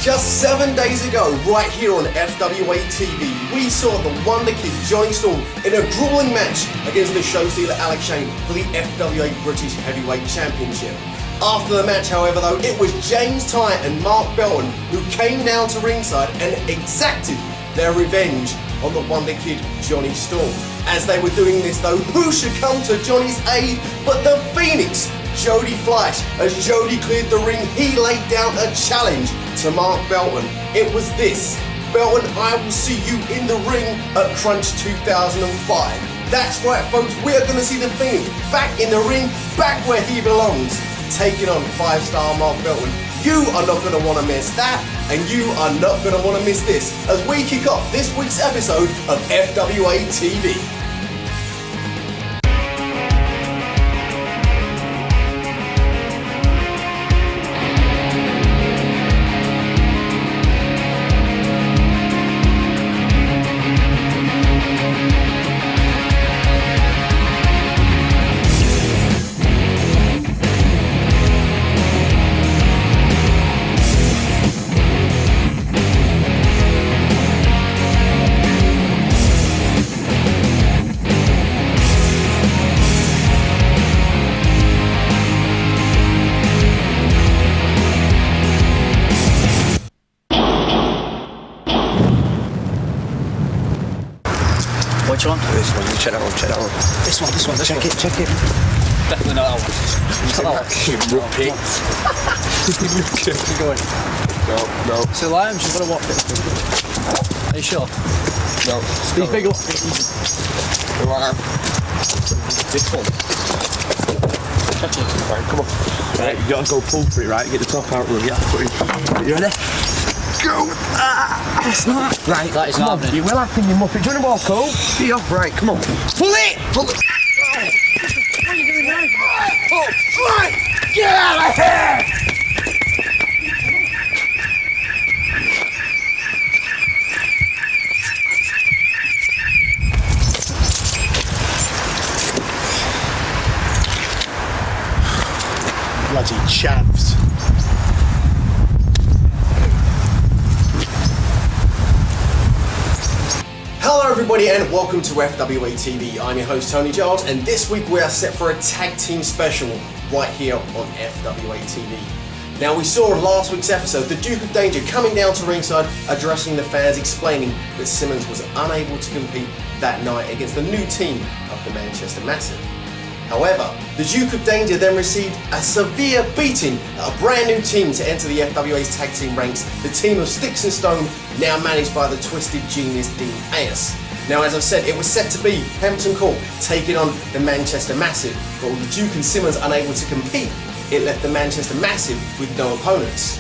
Just 7 days ago, right here on FWA TV, we saw the Wonder Kid Johnny Storm in a grueling match against the show stealer Alex Shane for the FWA British Heavyweight Championship. After the match, however, though, it was James Tye and Mark Belton who came down to ringside and exacted their revenge on the Wonder Kid Johnny Storm. As they were doing this, though, who should come to Johnny's aid but the Phoenix, Jody Fleisch. As Jody cleared the ring, he laid down a challenge to Mark Belton. It was this: Belton, I will see you in the ring at Crunch 2005. That's right, folks, we are going to see the Phoenix back in the ring, back where he belongs, taking on 5-star Mark Belton. You are not going to want to miss that, and you are not going to want to miss this as we kick off this week's episode of FWA TV. Which one? This one, check that one. This one, Check it. Definitely not that one. Not that one. Keep going. No. It's a lime, she's got to walk it. Are you sure? No. These big up. This one. Catch it. Right, come on. Right, you gotta go pull for it, right? Get the top out, run. Yeah, you ready? Go! It's not. Right, that is come not on. happening. You will happen, you muppet. Do you want to walk home? Be off, right, come on. Pull it! What are you doing now? Oh, right! Get out of here! Bloody chavs. Hello everybody and welcome to FWA TV. I'm your host Tony Giles, and this week we are set for a tag team special right here on FWA TV. Now, we saw in last week's episode the Duke of Danger coming down to ringside, addressing the fans, explaining that Simmons was unable to compete that night against the new team of the Manchester Massive. However, the Duke of Danger then received a severe beating at a brand new team to enter the FWA's tag team ranks, the team of Sticks and Stone, now managed by the Twisted Genius Dean Ayers. Now, as I've said, it was set to be Hampton Court taking on the Manchester Massive, but with the Duke and Simmons unable to compete, it left the Manchester Massive with no opponents.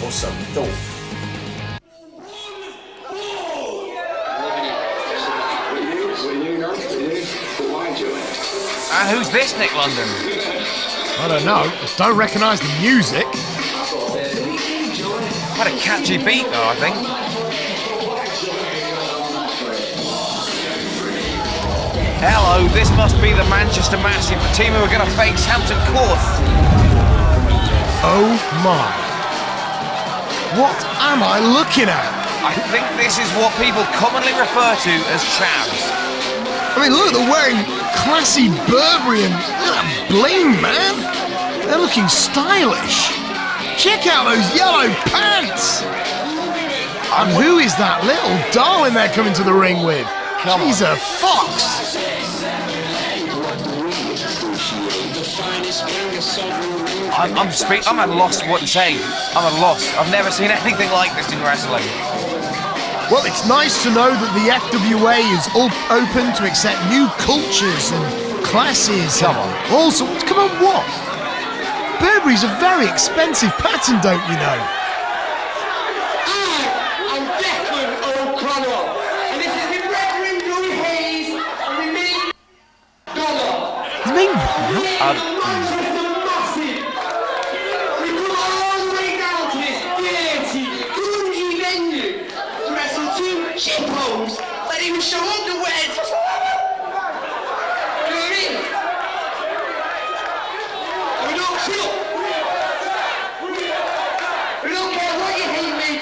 Or so we thought. And who's this, Nick London? I don't know. Don't recognise the music. Had a catchy beat though, I think. Hello, this must be the Manchester Massive, the team who are going to face Hampton Court. Oh my. What am I looking at? I think this is what people commonly refer to as chavs. I mean, look, they're wearing classy Burberry and look at that bling, man. They're looking stylish. Check out those yellow pants. And who is that little darling they're coming to the ring with? She's a fox. I'm at a loss what to say. I'm at a loss. I've never seen anything like this in wrestling. Well, it's nice to know that the FWA is open to accept new cultures and classes. Come on. Also, come on, what? Burberry's a very expensive pattern, don't you know? I'm Declan O'Connor, and this is my brethren Louis Hayes, and we mean Dollar. You mean what? Manchester Massive. We come all the way down to this dirty, dingy venue to wrestle two shitholes that even show underwear. You know what I mean? And we don't chill. We don't care what you hate me.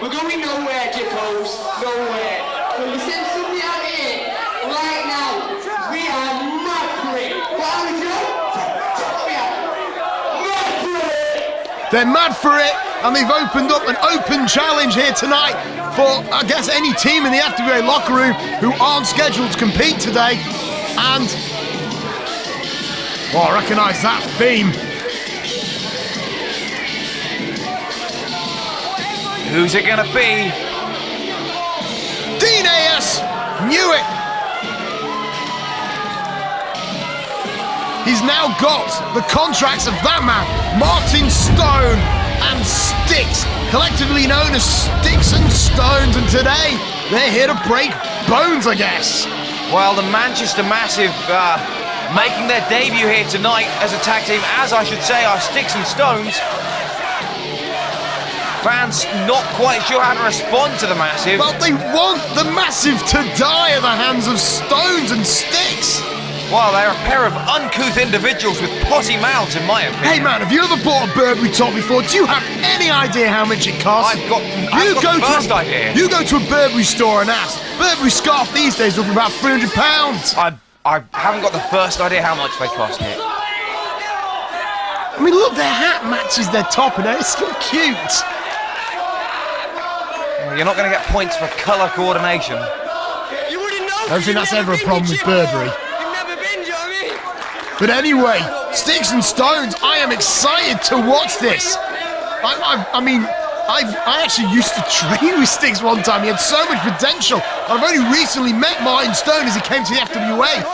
We're going nowhere, Jippos. Nowhere. So you send somebody out here right now. We are mad for it. What are we doing? Mad for it. They're mad for it, and they've opened up an open challenge here tonight for, I guess, any team in the FWA locker room who aren't scheduled to compete today. And, well, I recognise that theme. Who's it gonna be? Dean A.S. knew it. He's now got the contracts of that man, Martin Stone, and Sticks, collectively known as Sticks and Stones, and today they're here to break bones, I guess. Well, the Manchester Massive making their debut here tonight as a tag team, as I should say, are Sticks and Stones. Fans not quite sure how to respond to the Massive. Well, they want the Massive to die at the hands of Stones and Sticks. Well, they're a pair of uncouth individuals with potty mouths, in my opinion. Hey man, have you ever bought a Burberry top before? Do you have any idea how much it costs? I've got the first idea. You go to a Burberry store and ask. Burberry scarf these days are for about £300. I haven't got the first idea how much they cost yet. I mean, look, their hat matches their top and it's so cute. You're not going to get points for colour coordination. You wouldn't know. I don't think that's ever a problem with Burberry. You've never been, do you know what I mean? But anyway, Sticks and Stones, I am excited to watch this. I mean, I actually used to train with Sticks one time. He had so much potential. I've only recently met Martin Stone as he came to the FWA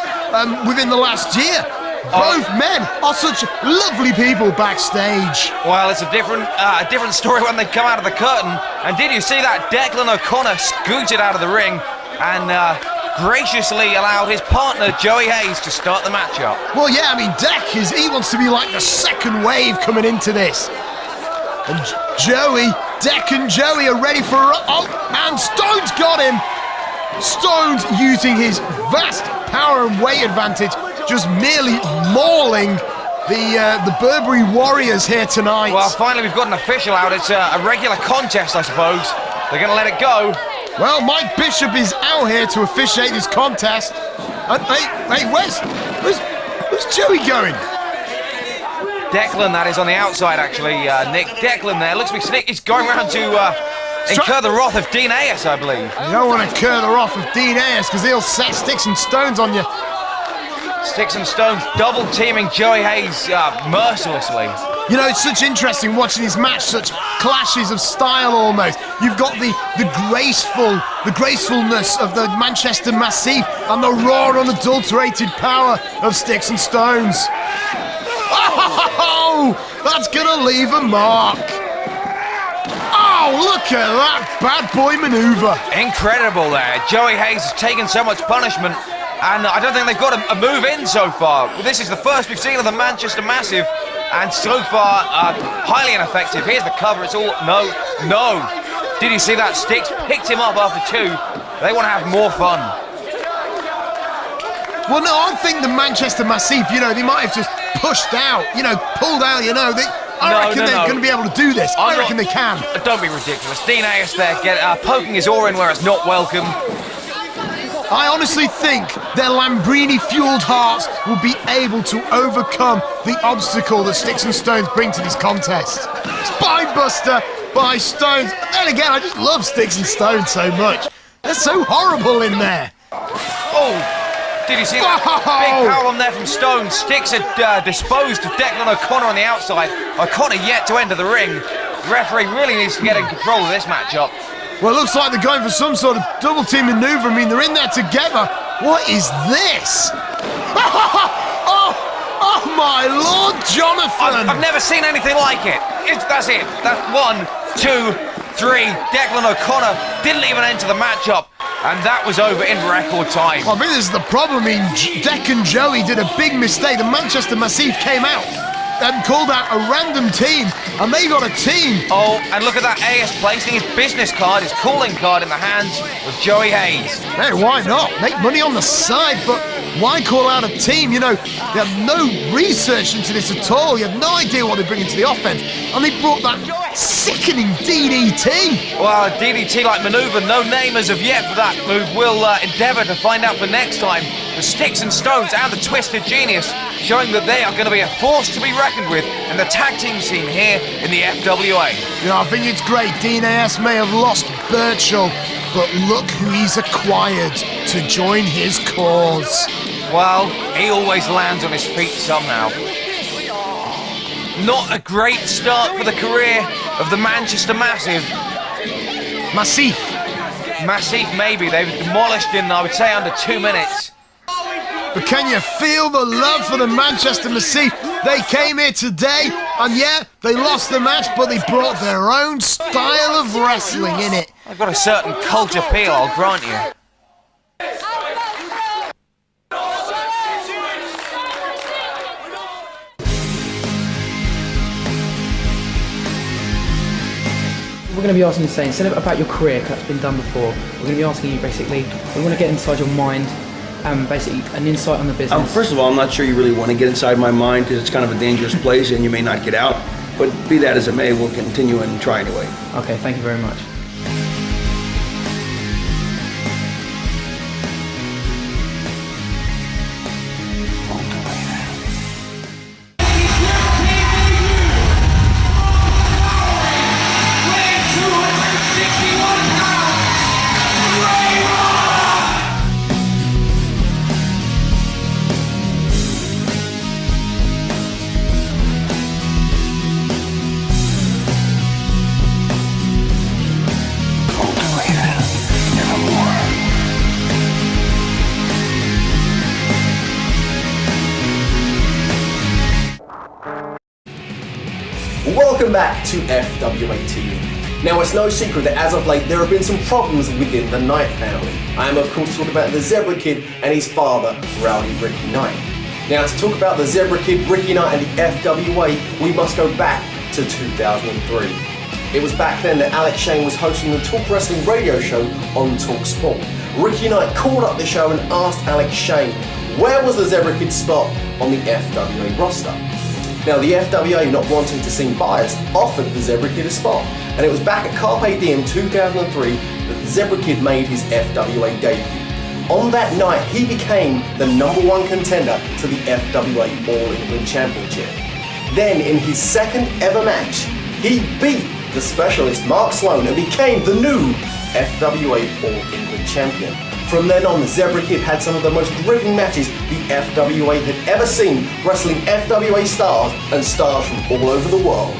within the last year. Both men are such lovely people backstage. Well, it's a different story when they come out of the curtain. And did you see that? Declan O'Connor scooted out of the ring and graciously allowed his partner, Joey Hayes, to start the matchup. Well, yeah, I mean, he wants to be like the second wave coming into this. And Deck and Joey are ready for... Oh, and Stone's got him! Stone's using his vast power and weight advantage, just merely mauling the Burberry Warriors here tonight. Well, finally we've got an official out. It's a regular contest, I suppose. They're going to let it go. Well, Mike Bishop is out here to officiate this contest. Hey, where's Joey going? Declan, that is on the outside, actually. Nick Declan there. Looks like he's going around to incur the wrath of Dean Ayers, I believe. You don't want to incur the wrath of Dean Ayers because he'll set Sticks and Stones on you. Sticks and Stones double teaming Joey Hayes mercilessly. You know, it's such interesting watching this match, such clashes of style almost. You've got the gracefulness of the Manchester Massive and the raw, unadulterated power of Sticks and Stones. Oh, that's gonna leave a mark. Oh, look at that bad boy maneuver. Incredible there. Joey Hayes has taken so much punishment, and I don't think they've got a move in so far. This is the first we've seen of the Manchester Massive, and so far, highly ineffective. Here's the cover. It's all no. Did you see that? Sticks picked him up after two. They want to have more fun. Well, no, I think the Manchester Massive, you know, they might have just pushed out, you know, pulled out, you know. I reckon they're going to be able to do this. I reckon they can. Don't be ridiculous. Dean Ayers there, poking his oar in where it's not welcome. I honestly think their Lambrini-fueled hearts will be able to overcome the obstacle that Sticks and Stones bring to this contest. Spinebuster by Stones. Then again, I just love Sticks and Stones so much. They're so horrible in there. Oh! Did you see that big powerbomb there from Stone? Sticks had disposed of Declan O'Connor on the outside. O'Connor yet to enter the ring. The referee really needs to get in control of this matchup. Well, it looks like they're going for some sort of double team maneuver. I mean, they're in there together. What is this? Oh my Lord, Jonathan! I've never seen anything like it. That's it. That's 1, 2, 3. Declan O'Connor didn't even enter the matchup. And that was over in record time. Well, I think this is the problem. I mean, Deck and Joey did a big mistake. The Manchester Massive came out and called out a random team, and they got a team. Oh, and look at that, AS placing his business card, his calling card in the hands of Joey Hayes. Hey, why not? Make money on the side, but Why call out a team? You know, they had no research into this at all. You had no idea what they bring into the offense. And they brought that sickening DDT. Well, a DDT-like manoeuvre, no name as of yet for that move. We'll endeavour to find out for next time. The Sticks and Stones and the Twisted Genius showing that they are going to be a force to be reckoned with in the tag team scene here in the FWA. You know, I think it's great. Dean A.S. may have lost Birchall, but look who he's acquired to join his cause. Well, he always lands on his feet somehow. Not a great start for the career of the Manchester Massive. Massif. Massive, maybe. They were demolished in, I would say, under 2 minutes. But can you feel the love for the Manchester Massif? They came here today, and yeah, they lost the match, but they brought their own style of wrestling in it. They've got a certain cult appeal, I'll grant you. We're going to be asking you, saying, instead of about your career, 'cause that's been done before, we're going to be asking you basically, we want to get inside your mind, basically an insight on the business. First of all, I'm not sure you really want to get inside my mind because it's kind of a dangerous place and you may not get out. But be that as it may, we'll continue and try anyway. Okay, thank you very much. Welcome back to FWA TV. Now, it's no secret that as of late there have been some problems within the Knight family. I am of course talking about the Zebra Kid and his father, Rowdy Ricky Knight. Now, to talk about the Zebra Kid, Ricky Knight and the FWA, we must go back to 2003. It was back then that Alex Shane was hosting the Talk Wrestling radio show on Talk Sport. Ricky Knight called up the show and asked Alex Shane, where was the Zebra Kid's spot on the FWA roster? Now, the FWA, not wanting to seem biased, offered the Zebra Kid a spot, and it was back at Carpe Diem 2003 that the Zebra Kid made his FWA debut. On that night, he became the #1 contender to the FWA All England Championship. Then, in his second ever match, he beat the specialist Mark Sloan and became the new FWA All England Champion. From then on, the Zebra Kid had some of the most gripping matches the FWA had ever seen, wrestling FWA stars and stars from all over the world.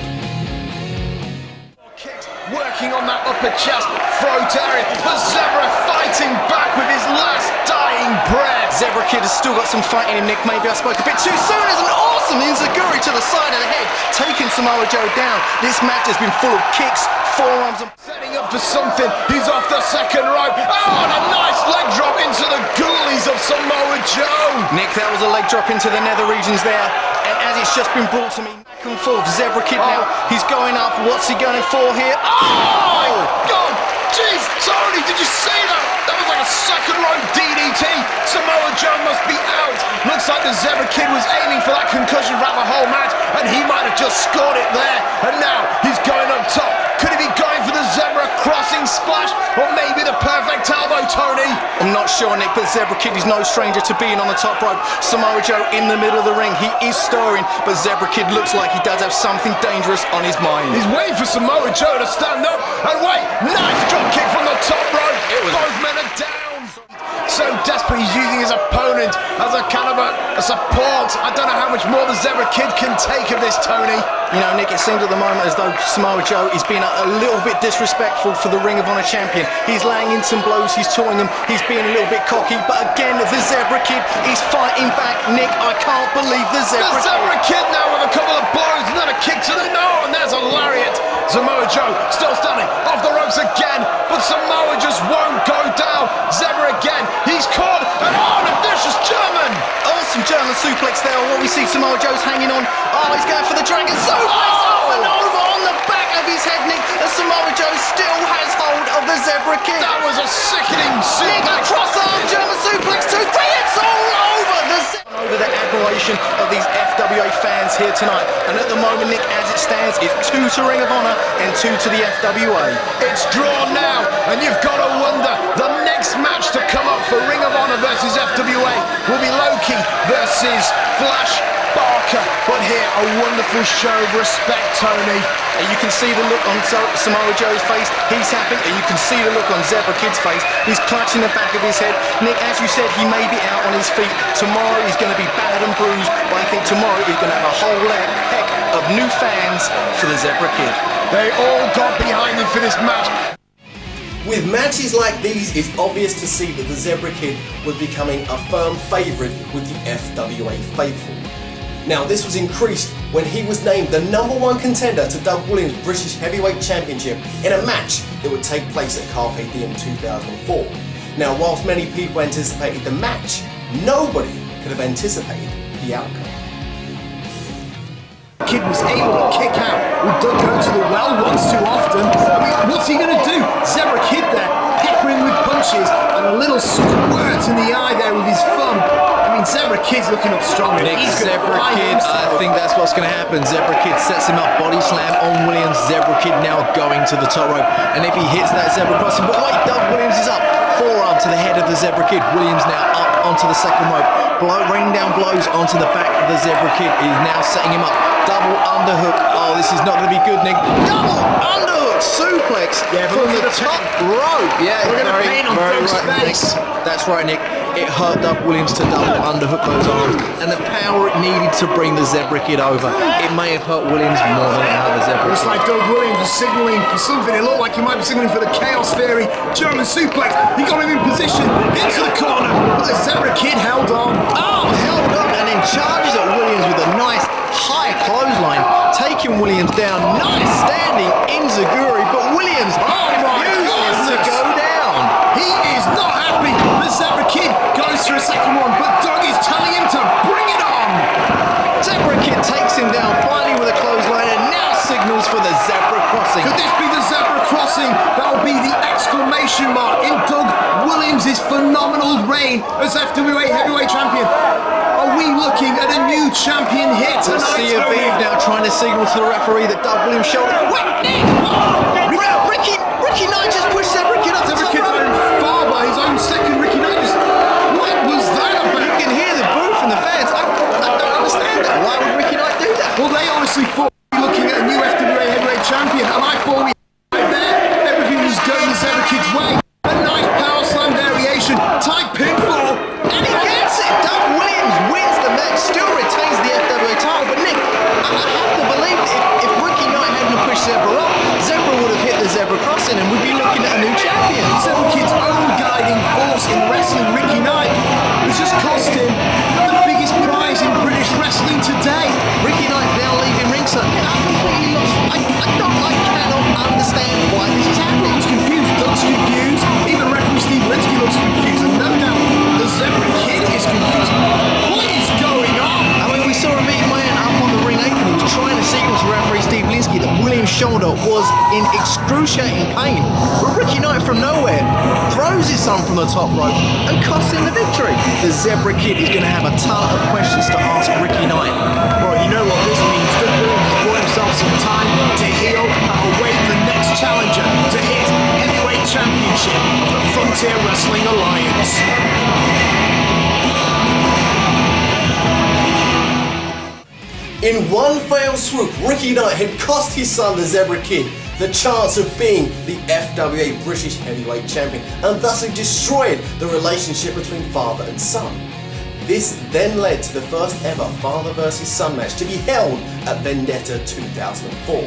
Working on that upper chest, throat area, the Zebra fighting back with his last dying breath. Zebra Kid has still got some fight in him, Nick. Maybe I spoke a bit too soon. There's an awesome enziguri to the side of the head, taking Samoa Joe down. This match has been full of kicks, forearms, and setting up for something. He's off the second rope. Oh, and a nice leg drop into the ghoulies of Samoa Joe. Nick, that was a leg drop into the nether regions there. And as it's just been brought to me, back and forth, Zebra Kid now, he's going up. What's he going for here? Oh my God! Jeez, Tony, did you see that? That was like a second rope DDT. Samoa Joe must be out. Looks like the Zebra Kid was aiming for that concussion throughout the whole match, and he might have just scored it there. And now he's going up top. Could he be going for the Zebra crossing splash, or maybe the perfect elbow, Tony? I'm not sure, Nick, but Zebra Kid is no stranger to being on the top rope. Samoa Joe in the middle of the ring. He is stirring, but Zebra Kid looks like he does have something dangerous on his mind. He's waiting for Samoa Joe to stand up, and wait, nice drop kick from the top rope. Both men are down. So desperate, he's using his opponent as a kind of a support. I don't know how much more the Zebra Kid can take of this, Tony. You know, Nick, it seems at the moment as though Samoa Joe is being a little bit disrespectful for the Ring of Honor champion. He's laying in some blows, he's tauing them, he's being a little bit cocky, but again, the Zebra Kid is fighting back. Nick, I can't believe the Zebra Kid now with a couple of blows and then a kick to the nose, and there's a lariat. Samoa Joe still standing off the ropes again, but Samoa just won't go down. Zebra again, he's caught, and oh, a vicious German. Awesome German suplex there. What we see, Samoa Joe's hanging on. Oh, he's going for the dragon suplex. Up and over on the back of his head, Nick. And Samoa Joe still has hold of the Zebra Kid. That was a sickening suplex. Nick, a cross-arm German suplex, 2, 3. It's all over. celebration of these FWA fans here tonight. And at the moment, Nick, as it stands, it's 2 to Ring of Honor and 2 to the FWA. It's drawn now, and you've got to wonder, the next match to come up for Ring of Honor versus FWA will be Loki versus Flash Barker. But here, a wonderful show of respect, Tony. And you can see the look on Samoa Joe's face. He's happy. And you can see the look on Zebra Kid's face. He's clutching the back of his head. Nick, as you said, he may be out on his feet. Tomorrow he's going to be battered and bruised. But I think tomorrow he's going to have a whole heck of new fans for the Zebra Kid. They all got behind him for this match. With matches like these, it's obvious to see that the Zebra Kid was becoming a firm favourite with the FWA faithful. Now, this was increased when he was named the #1 contender to Doug Williams' British Heavyweight Championship in a match that would take place at Carpe Diem 2004. Now, whilst many people anticipated the match, nobody could have anticipated the outcome. Kid was able to kick out with Doug going to the well once too often. I mean, what's he going to do? Zebra Kid there, peppering with punches and a little squirt in the eye there with his thumb. I mean, Zebra Kid's looking up strong. Nick, Zebra Kid, I think that's what's going to happen. Zebra Kid sets him up, body slam on Williams. Zebra Kid now going to the top rope. And if he hits that Zebra crossing, but wait, Doug Williams is up. Forearm to the head of the Zebra Kid. Williams now up onto the second rope. Raining down blows onto the back of the Zebra Kid. He's now setting him up. Double underhook. Oh, this is not going to be good, Nick. Double underhook suplex from the top rope. Yeah, very right, Nick. That's right, Nick. It hurt Doug Williams to double underhook those arms, and the power it needed to bring the Zebra Kid over. It may have hurt Williams more than it hurt the Zebra Kid. Looks like Doug Williams was signalling for something. It looked like he might be signalling for the Chaos Theory German suplex. He got him in position into the corner, but the Zebra Kid held on. Oh, held on, and then charges at Williams with a nice high clothesline, taking Williams down. Nice standing enziguri, but Williams refuses to go down. He is not happy. The Zebra Kid goes for a second one, but Doug is telling him to bring it on. Zebra Kid takes him down finally with a clothesline and now signals for the Zebra crossing. Could this be the Zebra crossing? That'll be the exclamation mark in Doug Williams' phenomenal reign as FWA Heavyweight Champion. Are we looking at a new champion here tonight? See a Vive now trying to signal to the referee that Doug Williams showed. Wait, Nick! Ricky Knight just pushed Zebra Kid up the top Kid's rope. own father, his own second Ricky Knight. What was that about? You can hear the boo from the fans. I don't understand that. Why would Ricky Knight do that? Well, they honestly thought we were looking at a new FWA Heavyweight Champion, and I thought we right there. Everything was going the Zebra Kid's way. A nice power slam variation, tight pinfall, and he gets it. Doug Williams wins the match, still retains the FWA title. But Nick, I have to believe if Ricky Knight hadn't pushed Zebra up, Zebra would have hit the Zebra crossing, and we'd be looking at a new champion. Zebra Kid's own guiding force in wrestling, Ricky Knight, has just cost him the biggest prize in British wrestling today. Ricky Knight now leaving ringside. I cannot understand why this is happening. Doug's confused. Doug's confused. Even referee Steve Linsky looks confused, and no doubt the Zebra Kid is confused. What is going on? I mean, we saw a meeting man up on the ring apron. He was trying to signal to referee Steve Linsky that Williams' shoulder was in excruciating pain. But Ricky Knight from nowhere throws his son from the top rope and costs him the victory. The Zebra Kid is going to have a ton of questions to ask Ricky Knight. Well, you know what this means. Doug Williams has bought himself some time to heal and await the next challenger to his heavyweight championship of the Frontier Wrestling Alliance. In one fell swoop, Ricky Knight had cost his son, the Zebra Kid, the chance of being the FWA British Heavyweight Champion, and thus had destroyed the relationship between father and son. This then led to the first ever father versus son match to be held at Vendetta 2004.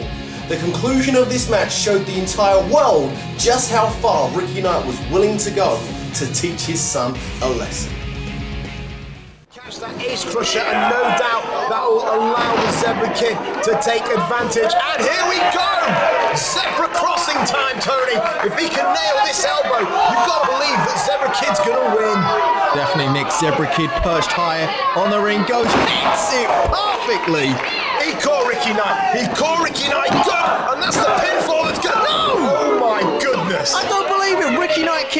The conclusion of this match showed the entire world just how far Ricky Knight was willing to go to teach his son a lesson. Catch that ace crusher, and no doubt that will allow the Zebra Kid to take advantage. And here we go! Zebra crossing time, Tony. If he can nail this elbow, you've got to believe that Zebra Kid's going to win. Definitely Nick. Zebra Kid perched higher on the ring, goes, hits it perfectly. He caught Ricky Knight. He caught Ricky Knight. Good. And that's the pinfall that's good. No! Oh my goodness. I don't believe it. Ricky Knight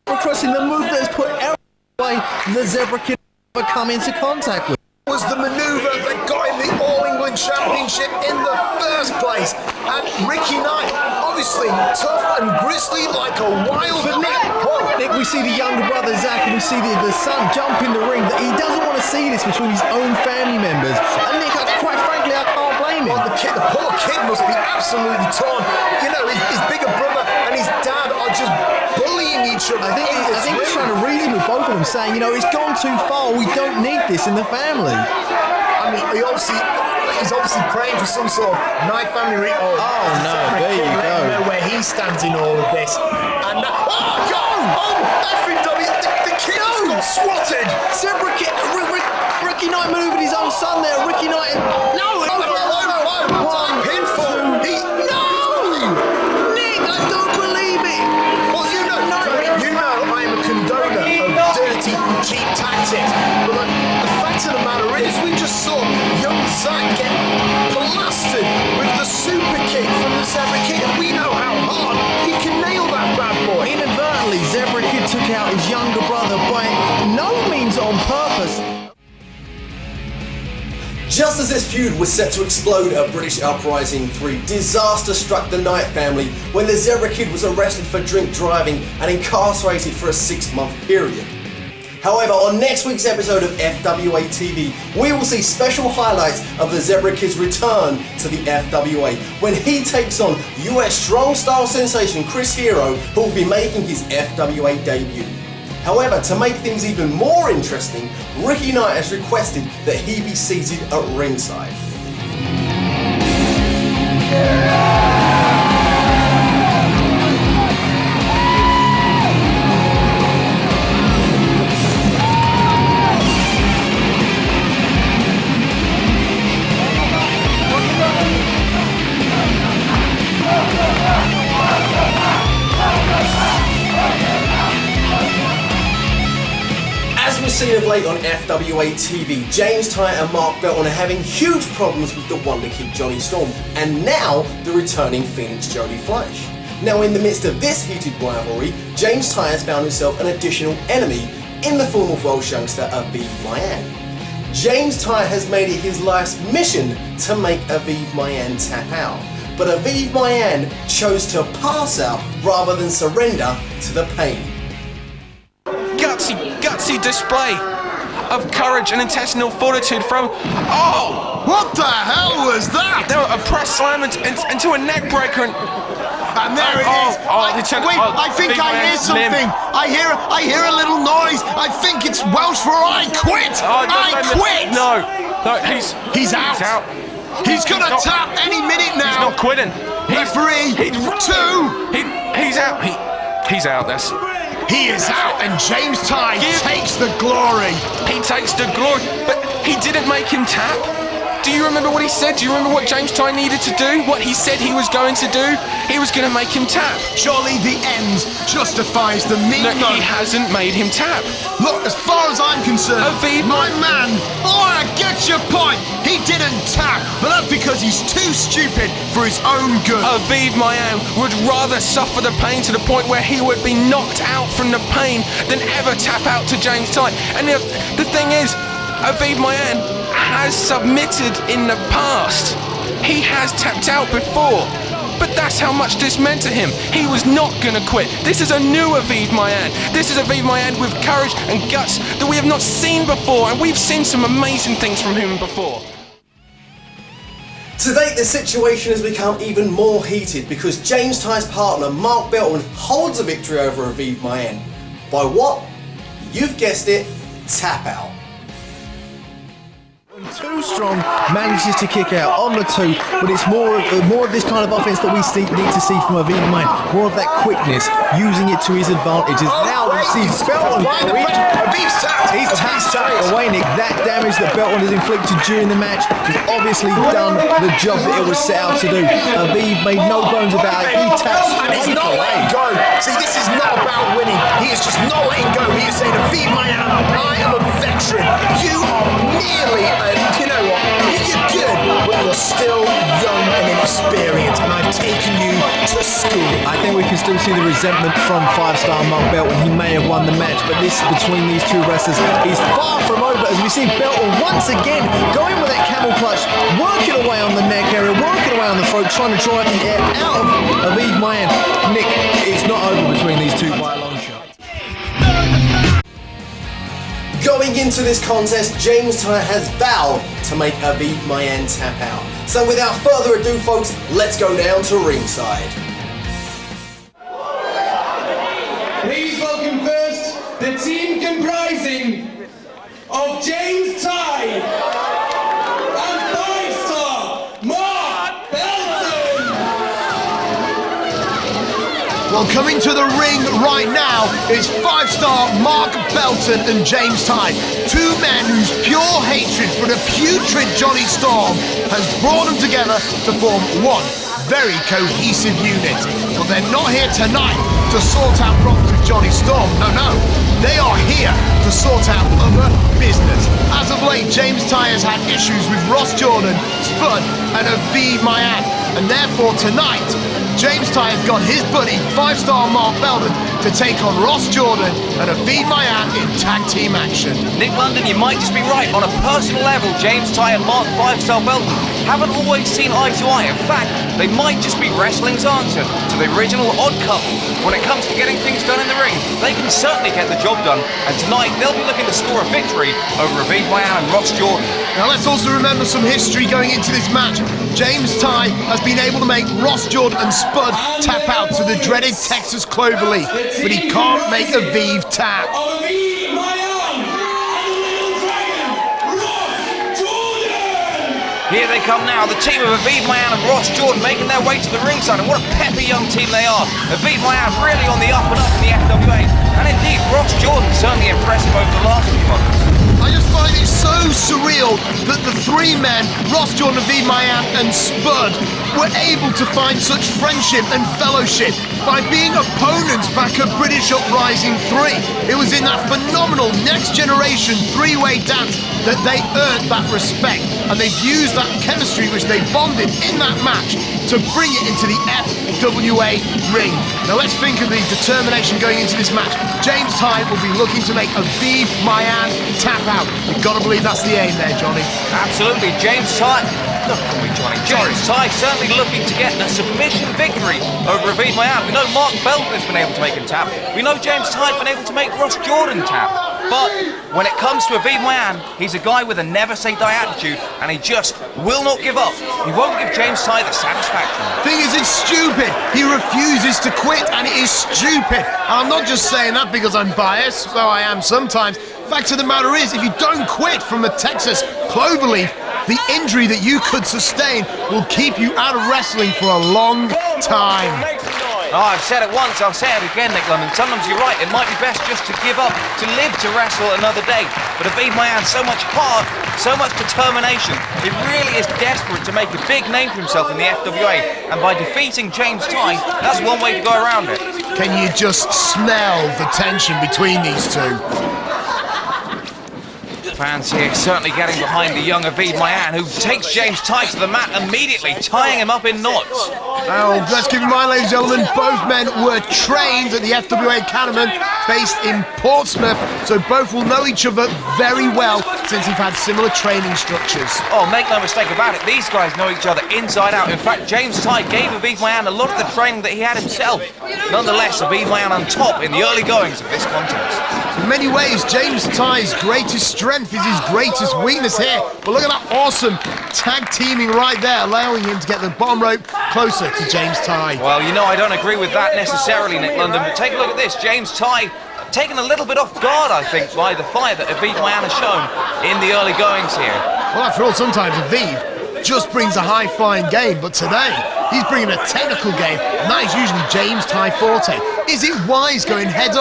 crossing the move that has put away the Zebra Kid come into contact with. was the manoeuvre that got him the All England Championship in the first place. And Ricky Knight, obviously tough and grisly like a wild Nick, we see the younger brother Zach and we see the son jump in the ring. That he doesn't want to see this between his own family members. And Nick, quite frankly, I can't blame him. Well, the poor kid must be absolutely torn. You know, his bigger brother and his dad are just bullying each other. I think he's trying to reason with both of them, saying, you know, it's gone too far. We don't need this in the family. I mean, he's obviously praying for some sort of Knight family Oh no, there you go. Let him know where he stands in all of this. And FWA, the kid got swatted. Ricky Knight manoeuvred his own son there. Ricky Knight. No! One, pinfall. Nick, I don't believe it. Well, you know, I am a condoner of dirty, cheap tactics. But the fact of the matter is, we just saw young Zack get blasted with the super kick from the Zebra Kid, and we know how hard he can nail that bad boy. Inadvertently, Zebra Kid took out his younger brother by no means on purpose. Just as this feud was set to explode at British Uprising 3, disaster struck the Knight family when the Zebra Kid was arrested for drink driving and incarcerated for a 6-month period. However, on next week's episode of FWA TV, we will see special highlights of the Zebra Kid's return to the FWA when he takes on US strong style sensation Chris Hero, who will be making his FWA debut. However, to make things even more interesting, Ricky Knight has requested that he be seated at ringside. Seen of late on FWA TV, James Tye and Mark Belton are having huge problems with the Wonder Kid Johnny Storm, and now the returning Phoenix Jody Fleisch. Now, in the midst of this heated rivalry, James Tye has found himself an additional enemy in the form of Welsh youngster Aviv Mayan. James Tye has made it his life's mission to make Aviv Mayan tap out, but Aviv Mayan chose to pass out rather than surrender to the pain. Gutsy display of courage and intestinal fortitude from... Oh! What the hell was that? There were a press slam into a neck breaker and there it is. I think I hear something. I hear a little noise. I think it's Welsh for I quit. I quit. No, he's out. He's gonna tap any minute now. He's not quitting. Referee, he's out. He's out. He is out, and James Tye takes the glory. He takes the glory, but he didn't make him tap. Do you remember what he said? Do you remember what James Tye needed to do? What he said he was going to do? He was going to make him tap. Jolly, the ends justifies the means. No, he hasn't made him tap. Look, as far as I'm concerned, Aviv, my man, I get your point. He didn't tap, but that's because he's too stupid for his own good. Aviv Mayan would rather suffer the pain to the point where he would be knocked out from the pain than ever tap out to James Tye. And the thing is, Aviv Mayan has submitted in the past. He has tapped out before. But that's how much this meant to him. He was not going to quit. This is a new Aviv Mayan. This is Aviv Mayan with courage and guts that we have not seen before, and we've seen some amazing things from him before. To date, the situation has become even more heated because James Tye's partner, Mark Belton, holds a victory over Aviv Mayan. By what? You've guessed it, tap out. Too Strong manages to kick out on the two, but it's more of this kind of offense that we need to see from Aviv Mayan. More of that quickness, using it to his advantages. Now we see Belton. He's tapped away, Nick. That damage that Belton has inflicted during the match has obviously done the job that it was set out to do. Aviv made no bones about it. He taps and he's not letting go. See, this is not about winning. He is just not letting go. He is saying, Aviv Mayan, I am a veteran. You are merely you know what? You're good, but you're still young and inexperienced, and I've taking you to school. I think we can still see the resentment from 5-star Mark Belton. He may have won the match, but this between these two wrestlers is far from over as we see Belton once again going with that camel clutch, working away on the neck area, working away on the throat, trying to drive the air out of Yves Mayan. Nick, it's not over between these two by a long shot. Going into this contest, James Ty has vowed to make Yves Mayan tap out. So without further ado, folks, let's go down to ringside. Please welcome first the team comprising of James Ty and 5-star Mark Belton. Well, coming to the ring right now is 5-star Mark Belton and James Ty, two men whose pure hatred for the putrid Johnny Storm has brought them together to form one very cohesive unit. But they're not here tonight to sort out problems with Johnny Storm. No. They are here to sort out other business. As of late, James Ty has had issues with Ross Jordan, Spud, and Yves Mayan. And therefore tonight, James Ty has got his buddy 5-star Mark Belton to take on Ross Jordan and Yves Mayan in tag team action. Nick London, you might just be right. On a personal level, James Ty and Mark 5-star Belton haven't always seen eye to eye. In fact, they might just be wrestling's answer to the original Odd Couple. When it comes to getting things done in the ring, they can certainly get the job done, and tonight they'll be looking to score a victory over Yves Mayan and Ross Jordan. Now let's also remember some history going into this match. James Ty has been able to make Ross Jordan and Spud tap out to the dreaded Texas Cloverleaf, but he can't make Yves tap. Here they come now, the team of Yves Mayan and Ross Jordan making their way to the ringside, and what a peppy young team they are. Yves Mayan really on the up and up in the FWA, and indeed Ross Jordan certainly impressive over the last few months. I just find it so surreal that the three men, Ross Jordan, Yves Mayan and Spud, were able to find such friendship and fellowship by being opponents back at British Uprising 3. It was in that phenomenal next generation three-way dance that they earned that respect, and they've used that chemistry which they bonded in that match to bring it into the FWA ring. Now let's think of the determination going into this match. James Ty will be looking to make Yves Mayan tap out. You've got to believe that's the aim there, Johnny. Absolutely, James Ty. Look at me, Johnny. James Ty certainly looking to get a submission victory over Yves Mayan. We know Mark Belton has been able to make him tap. We know James Ty's been able to make Ross Jordan tap. But when it comes to Yves Mayan, he's a guy with a never-say-die attitude, and he just will not give up. He won't give James Ty the satisfaction. Thing is, it's stupid. He refuses to quit, and it is stupid. And I'm not just saying that because I'm biased, though I am sometimes. Fact of the matter is, if you don't quit from the Texas Cloverleaf, the injury that you could sustain will keep you out of wrestling for a long time. Oh, I've said it once, I'll say it again, Nick London. Sometimes you're right, it might be best just to give up, to live to wrestle another day. But Yves Mayan, so much heart, so much determination. He really is desperate to make a big name for himself in the FWA. And by defeating James Ty, that's one way to go around it. Can you just smell the tension between these two? Fans here certainly getting behind the young Yves Mayan, who takes James Ty to the mat immediately, tying him up in knots. Well, let's keep in mind, ladies and gentlemen, both men were trained at the FWA Academy based in Portsmouth, so both will know each other very well since they've had similar training structures. Oh, make no mistake about it, these guys know each other inside out. In fact, James Ty gave Yves Mayan a lot of the training that he had himself. Nonetheless, Yves Mayan on top in the early goings of this contest. In many ways, James Ty's greatest strength is his greatest weakness here. But look at that awesome tag teaming right there, allowing him to get the bottom rope closer to James Ty. Well, you know, I don't agree with that necessarily, Nick London, but take a look at this. James Ty taken a little bit off guard, I think, by the fire that Yves Mayan has shown in the early goings here. Well, after all, sometimes Yves just brings a high-flying game, but today he's bringing a technical game, and that is usually James Ty forte. Is it wise going head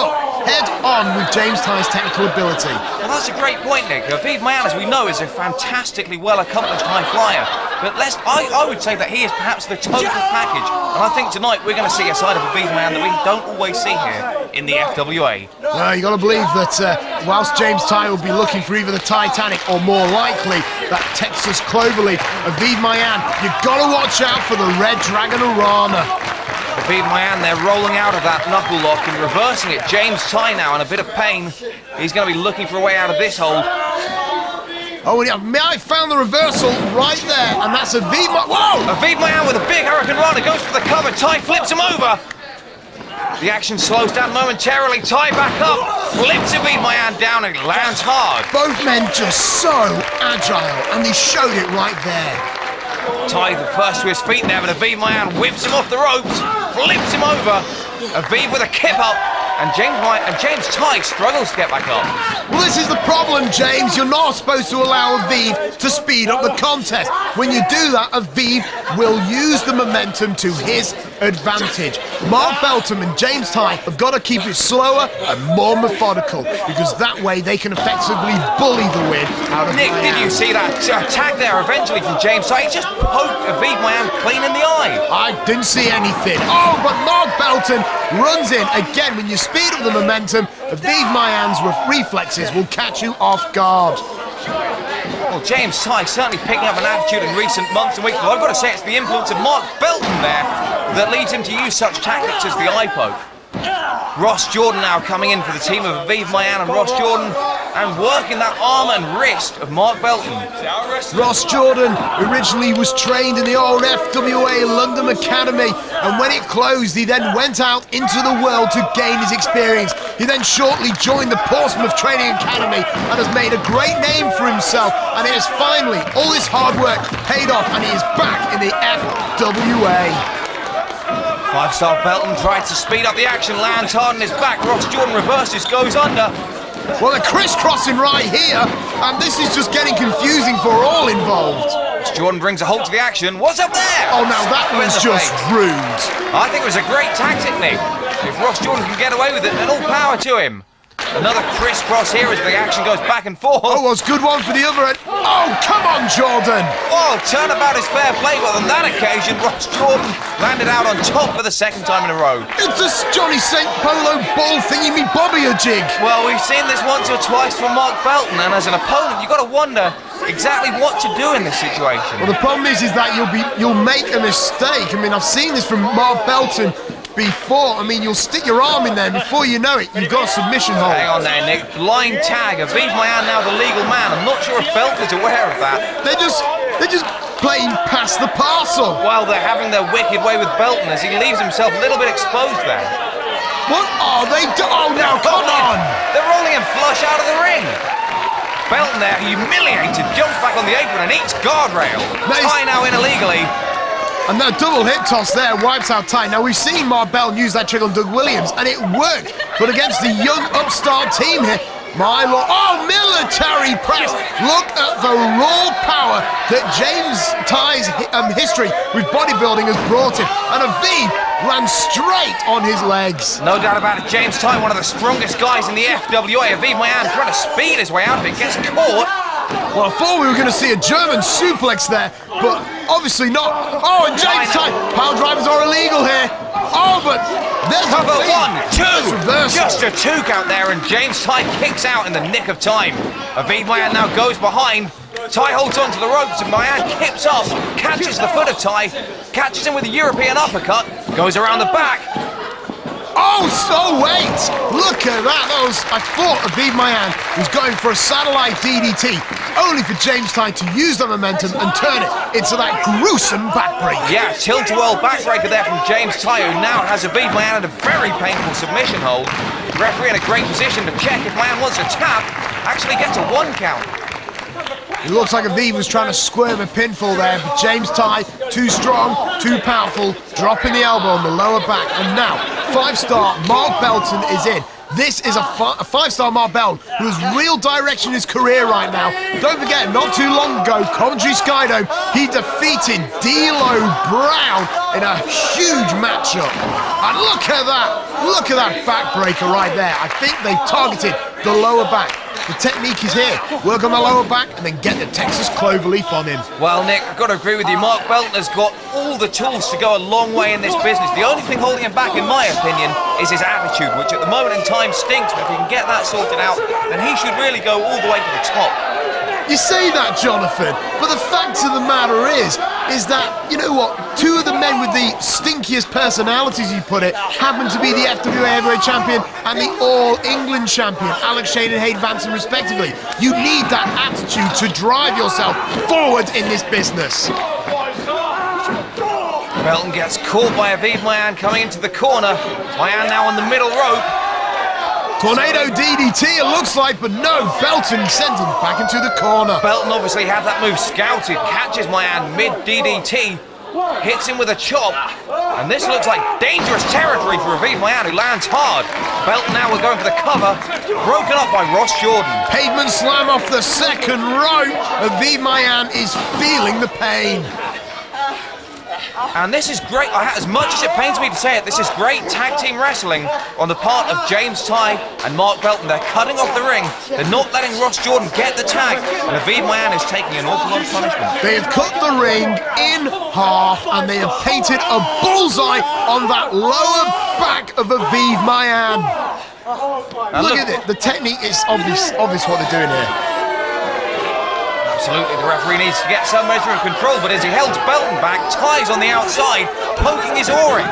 on with James Ty's technical ability? Well, that's a great point, Nick. Yves Mayan, as we know, is a fantastically well-accomplished high flyer, but I would say that he is perhaps the total package, and I think tonight we're going to see a side of Yves Mayan that we don't always see here. in the FWA. Well, you got to believe that whilst James Ty will be looking for either the Titanic or more likely that Texas Cloverleaf, Aviv Mayan, you've got to watch out for the Red Dragon Arana. Aviv Mayan, they're rolling out of that knuckle lock and reversing it. James Ty now in a bit of pain. He's going to be looking for a way out of this hold. Oh, yeah, I found the reversal right there, and that's Aviv Mayan. Whoa! Aviv Mayan with a big Hurricane Rana goes for the cover. Ty flips him over. The action slows down momentarily. Ty back up, flips Aviv Mayan down and lands hard. Both men just so agile, and they showed it right there. Ty the first to his feet there, but Aviv Mayan whips him off the ropes, flips him over. Aviv with a kip up, and James Ty struggles to get back up. Well, this is the problem, James. You're not supposed to allow Aviv to speed up the contest. When you do that, Aviv will use the momentum to his advantage. Mark Belton and James Ty have got to keep it slower and more methodical, because that way they can effectively bully the win out of Nick, did you see that attack there eventually from James Ty? He just poked Aviv Mayan clean in the eye. I didn't see anything. Oh, but Mark Belton runs in. Again, when you speed up the momentum, Aviv Mayan's reflexes will catch you off guard. Well, James Ty certainly picking up an attitude in recent months and weeks, but I've got to say it's the influence of Mark Belton there that leads him to use such tactics as the eye poke. Ross Jordan now coming in for the team of Aviv Mayan and Ross Jordan, and working that arm and wrist of Mark Belton. Ross Jordan originally was trained in the old FWA London Academy, and when it closed he then went out into the world to gain his experience. He then shortly joined the Portsmouth Training Academy and has made a great name for himself, and it has finally, all this hard work paid off, and he is back in the FWA. Five-star Belton tried to speed up the action, lands hard on his back. Ross Jordan reverses, goes under. Well, they're crisscrossing right here, and this is just getting confusing for all involved. Ross Jordan brings a halt to the action. What's up there? Oh, now that was just rude. I think it was a great tactic, Nick. If Ross Jordan can get away with it, then all power to him. Another crisscross here as the action goes back and forth. Oh, well, it's a good one for the other end. Oh, come on, Jordan. Oh, turnabout is fair play, but on that occasion, Ross Jordan landed out on top for the second time in a row. It's a Johnny St. Polo ball thingy me bobby a jig. Well, we've seen this once or twice from Mark Belton, and as an opponent, you've got to wonder exactly what to do in this situation. Well, the problem is that you'll make a mistake. I mean, I've seen this from Mark Belton before. I mean, you'll stick your arm in there, before you know it, you've got a submission hold. Hang on there, Nick. Blind tag. Aviv Mayan now the legal man. I'm not sure if Belton's aware of that. They're just playing past the parcel. Well, they're having their wicked way with Belton as he leaves himself a little bit exposed there. What are they doing? Oh, now, come on! They're rolling him flush out of the ring. Belton there, humiliated, jumps back on the apron and eats guardrail. Ty now in illegally. And that double hip toss there wipes out Ty. Now, we've seen Mark Belton use that trick on Doug Williams, and it worked. But against the young upstart team here, my lord, oh, military press! Look at the raw power that James Ty's history with bodybuilding has brought him. And Aviv lands straight on his legs. No doubt about it, James Ty, one of the strongest guys in the FWA. Aviv Mayan trying to speed his way out of it, gets caught. Well, I thought we were going to see a German suplex there, but obviously not. Oh, and James Ty, power drivers are illegal here. Oh, but there's cover 1, 2, just a 2 count there, and James Ty kicks out in the nick of time. Aviv Mayan now goes behind. Ty holds onto the ropes, and Mayan kips up, catches the foot of Ty, catches him with a European uppercut, goes around the back. Oh, so wait! Look at that! I thought Aviv Mayan was going for a satellite DDT, only for James Ty to use the momentum and turn it into that gruesome backbreaker. Yeah, tilt-a-whirl backbreaker there from James Ty, who now has Aviv Mayan in a very painful submission hold. Referee in a great position to check if Mayan wants a tap, actually gets a 1 count. It looks like Aviv was trying to squirm a pinfall there, but James Ty, too strong, too powerful, dropping the elbow on the lower back. And now, 5-star Mark Belton is in. This is a 5-star Mark Belton who has real direction in his career right now. Don't forget, not too long ago, Coventry Skydome, he defeated D'Lo Brown in a huge matchup. And look at that backbreaker right there. I think they've targeted the lower back. The technique is here. Work on the lower back and then get the Texas cloverleaf on him. Well, Nick, I've got to agree with you. Mark Belton has got all the tools to go a long way in this business. The only thing holding him back, in my opinion, is his attitude, which at the moment in time stinks. But if he can get that sorted out, then he should really go all the way to the top. You say that, Jonathan, but the fact of the matter is that, you know what, two of the men with the stinkiest personalities, you put it, happen to be the FWA Heavyweight Champion and the All-England Champion, Alex Shane and Hayden Vanson, respectively. You need that attitude to drive yourself forward in this business. Belton gets caught by Aviv Mayan coming into the corner. Mayan now on the middle rope. Tornado DDT, it looks like, but no, Belton sends him back into the corner. Belton obviously had that move scouted, catches Mayan mid-DDT, hits him with a chop, and this looks like dangerous territory for Aviv Mayan, who lands hard. Belton now we're going for the cover, broken up by Ross Jordan. Pavement slam off the second rope. Aviv Mayan is feeling the pain. And this is great, as much as it pains me to say it, this is great tag team wrestling on the part of James Ty and Mark Belton. They're cutting off the ring, they're not letting Ross Jordan get the tag, and Aviv Mayan is taking an awful lot of punishment. They have cut the ring in half and they have painted a bullseye on that lower back of Aviv Mayan. Look at it, the technique is obvious what they're doing here. Absolutely, the referee needs to get some measure of control, but as he holds Belton back, Ty's on the outside, poking his oaring.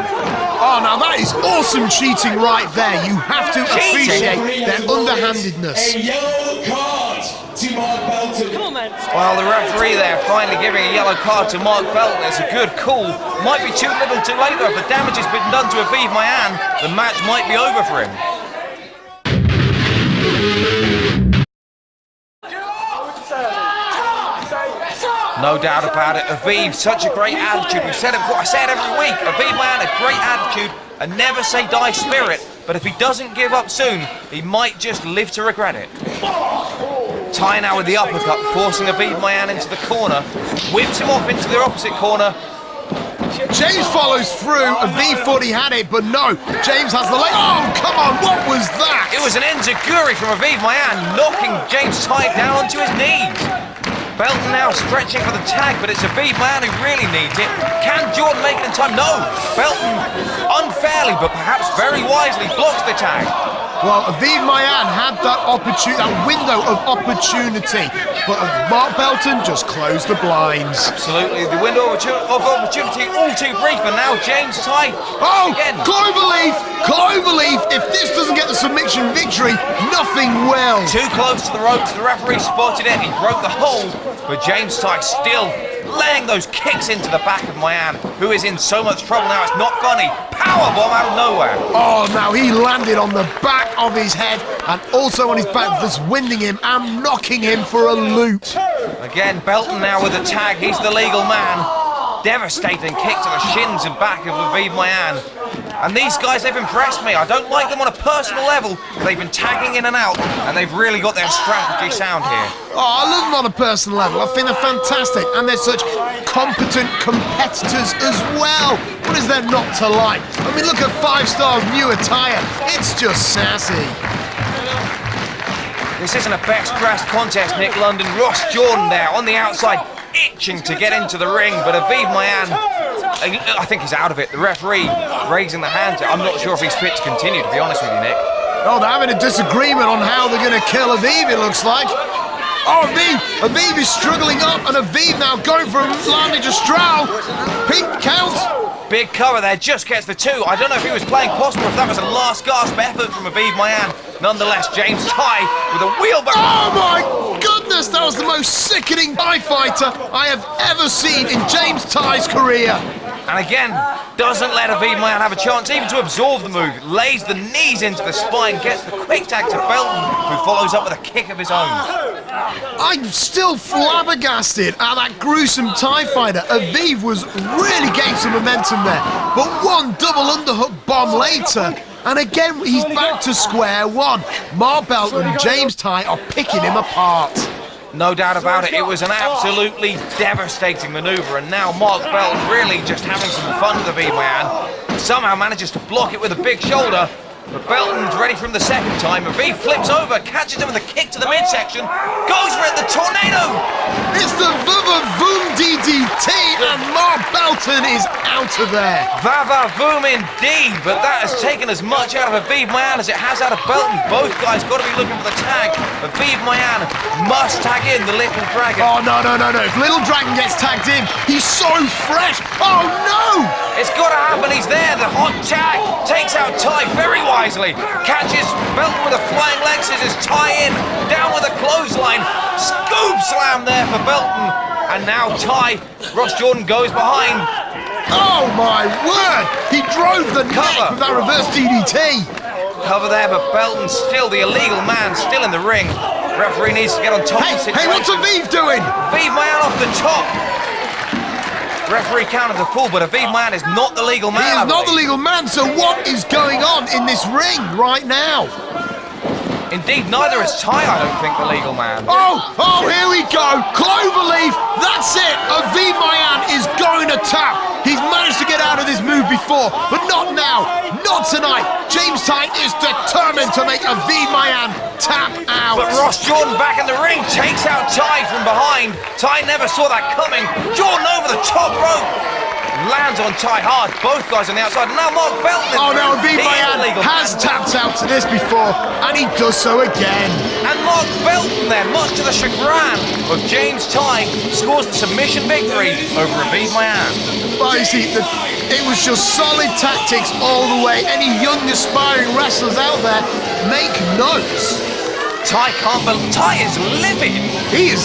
Oh, now that is awesome cheating right there. You have to appreciate their underhandedness. A yellow card to Mark Belton. Come on, man. Well, the referee there finally giving a yellow card to Mark Belton. It's a good call. Might be too little too late though. If the damage has been done to Aviv Mayan, the match might be over for him. No doubt about it, Aviv, such a great attitude. We've said it before, I say it every week. Aviv Mayan, a great attitude, a never say die spirit. But if he doesn't give up soon, he might just live to regret it. Ty now with the uppercut, forcing Aviv Mayan into the corner. Whips him off into the opposite corner. James follows through. Aviv thought he had it, but no. James has the leg. Oh, come on, what was that? It was an enziguri from Aviv Mayan, knocking James Ty down onto his knees. Belton now stretching for the tag, but it's Aviv Mayan who really needs it. Can Jordan make it in time? No! Belton, unfairly, but perhaps very wisely, blocks the tag. Well, Aviv Mayan had that window of opportunity, but Mark Belton just closed the blinds. Absolutely, the window of opportunity all too brief, and now James Ty again. Cloverleaf! If this doesn't get the submission victory, nothing will. Too close to the ropes, the referee spotted it, he broke the hold, but James Ty still laying those kicks into the back of Mayan, who is in so much trouble now, it's not funny. Powerbomb out of nowhere. Oh, now he landed on the back of his head and also on his back, thus winding him and knocking him for a loop. Again, Belton now with the tag, he's the legal man. Devastating kick to the shins and back of Aviv Mayan. And these guys, they've impressed me. I don't like them on a personal level, but they've been tagging in and out, and they've really got their strategy sound here. Oh, I love them on a personal level. I think they're fantastic, and they're such competent competitors as well. What is there not to like? I mean, look at 5 Star's new attire. It's just sassy. This isn't a best-dressed contest, Nick London. Ross Jordan there on the outside, itching to get into the ring, but Aviv Mayan, I think he's out of it. The referee raising the hand. I'm not sure if he's fit to continue, to be honest with you, Nick. Oh, they're having a disagreement on how they're going to kill Aviv, it looks like. Oh, Aviv is struggling up, and Aviv now going for a landing to Stroud. Pink count. Big cover there, just gets the 2. I don't know if he was playing possum or if that was a last gasp effort from Aviv Mayan. Nonetheless, James Ty with a wheelbarrow. Oh my goodness, that was the most sickening Thai fighter I have ever seen in James Ty's career. And again, doesn't let Aviv Mayan have a chance even to absorb the move. Lays the knees into the spine, gets the quick tag to Belton, who follows up with a kick of his own. I'm still flabbergasted at that gruesome Thai fighter. Aviv was really getting some momentum there, but one double underhook bomb later, and again he's back to square one. Mark Belton and James Ty are picking him apart. No doubt about it, it was an absolutely devastating manoeuvre, and now Mark Belton really just having some fun with Aviv Mayan. Somehow manages to block it with a big shoulder, But Belton's ready from the second time. Aviv flips over, catches him with a kick to the midsection, goes for it, the tornado! It's the Vavavoom DDT, and Mark Belton is out of there. Vavavoom indeed, but that has taken as much out of Aviv Mayan as it has out of Belton. Both guys got to be looking for the tag. Aviv Mayan must tag in the Little Dragon. Oh, no. If Little Dragon gets tagged in, he's so fresh. Oh, no! It's got to happen, he's there. The hot tag takes out Ty very wisely. Catches Belton with a flying leg scissors. Ty in, down with a clothesline. Scoop slam there for Belton. And now Ty, Ross Jordan goes behind. Oh, my word! He drove the neck with that reverse DDT. Cover there, but Belton's still the illegal man, still in the ring. Referee needs to get on top of the situation. Hey, what's Aviv doing? Aviv Mayan off the top. Referee counted the full, but Aviv Mayan is not the legal man. He is not the legal man, so what is going on in this ring right now? Indeed, neither is Ty, I don't think, the legal man. Oh, here we go. Cloverleaf, that's it. Aviv Mayan is going to tap. He's managed to get out of this move before, but not now, not tonight. James Ty is determined to make Aviv Mayan tap out. But Ross Jordan back in the ring takes out Ty from behind. Ty never saw that coming. Jordan over the top rope. Lands on Ty hard, both guys on the outside. Now Mark Belton is no, Aviv Mayan has tapped out to this before, and he does so again. And Mark Belton then, much to the chagrin of James Ty, scores the submission victory over Aviv Mayan. But you see, it was just solid tactics all the way. Any young aspiring wrestlers out there, make notes. Ty can't believe, Ty is livid. He is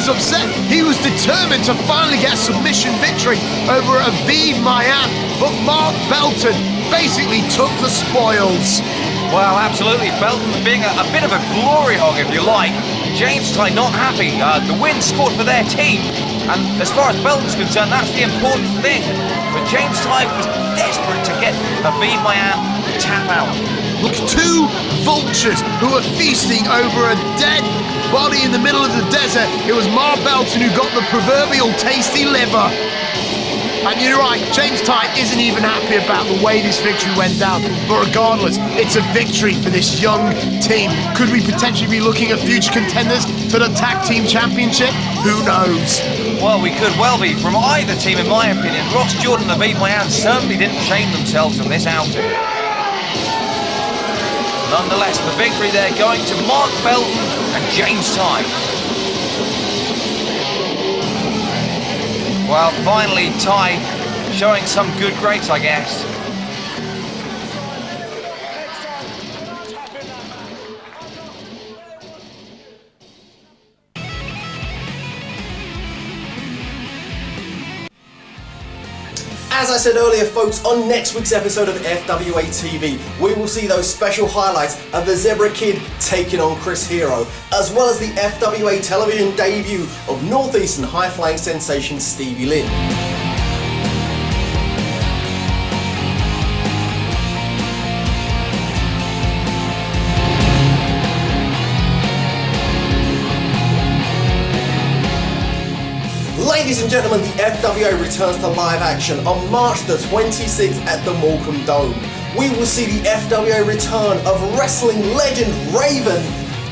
upset. He was determined to finally get a submission victory over Aviv Mayan, but Mark Belton basically took the spoils. Well, absolutely. Belton being a bit of a glory hog, if you like. James Ty not happy. The win scored for their team. And as far as Belton's concerned, that's the important thing. But James Ty was desperate to get Aviv Mayan to tap out. Look, two vultures who were feasting over a dead body in the middle of the desert. It was Mark Belton who got the proverbial tasty liver. And you're right, James Ty isn't even happy about the way this victory went down. But regardless, it's a victory for this young team. Could we potentially be looking at future contenders to the Tag Team Championship? Who knows? Well, we could well be from either team, in my opinion. Ross Jordan and Aviv Mayan certainly didn't shame themselves in this outing. Nonetheless, the victory there going to Mark Belton and James Ty. Well, finally, Ty showing some good grace, I guess. As I said earlier, folks, on next week's episode of FWA TV, we will see those special highlights of the Zebra Kid taking on Chris Hero, as well as the FWA television debut of Northeastern high-flying sensation Stevie Lynn. Ladies and gentlemen, the FWA returns to live action on March the 26th at the Morecambe Dome. We will see the FWA return of wrestling legend Raven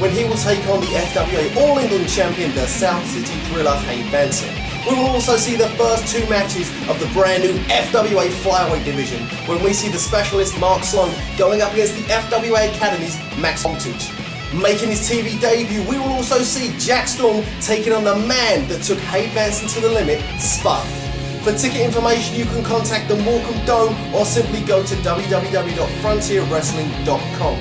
when he will take on the FWA All-England champion, the South City Thriller, Hayden Benson. We will also see the first two matches of the brand new FWA Flyweight division when we see the specialist Mark Sloan going up against the FWA Academy's Max Voltage. Making his TV debut, we will also see Jack Storm taking on the man that took Hayden Benson to the limit, Spud. For ticket information, you can contact the Morecambe Dome or simply go to www.frontierwrestling.com.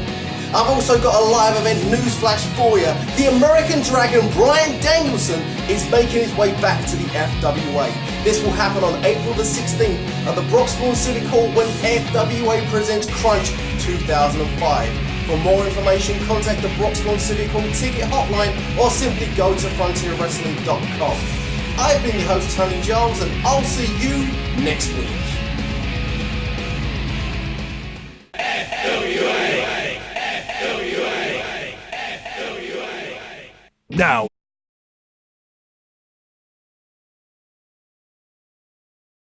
I've also got a live event newsflash for you. The American Dragon Brian Danielson is making his way back to the FWA. This will happen on April the 16th at the Broxbourne Civic Hall when FWA presents Crunch 2005. For more information, contact the Broxbourne Civic Hall ticket hotline or simply go to frontierwrestling.com. I've been your host, Tony Giles, and I'll see you next week. Now,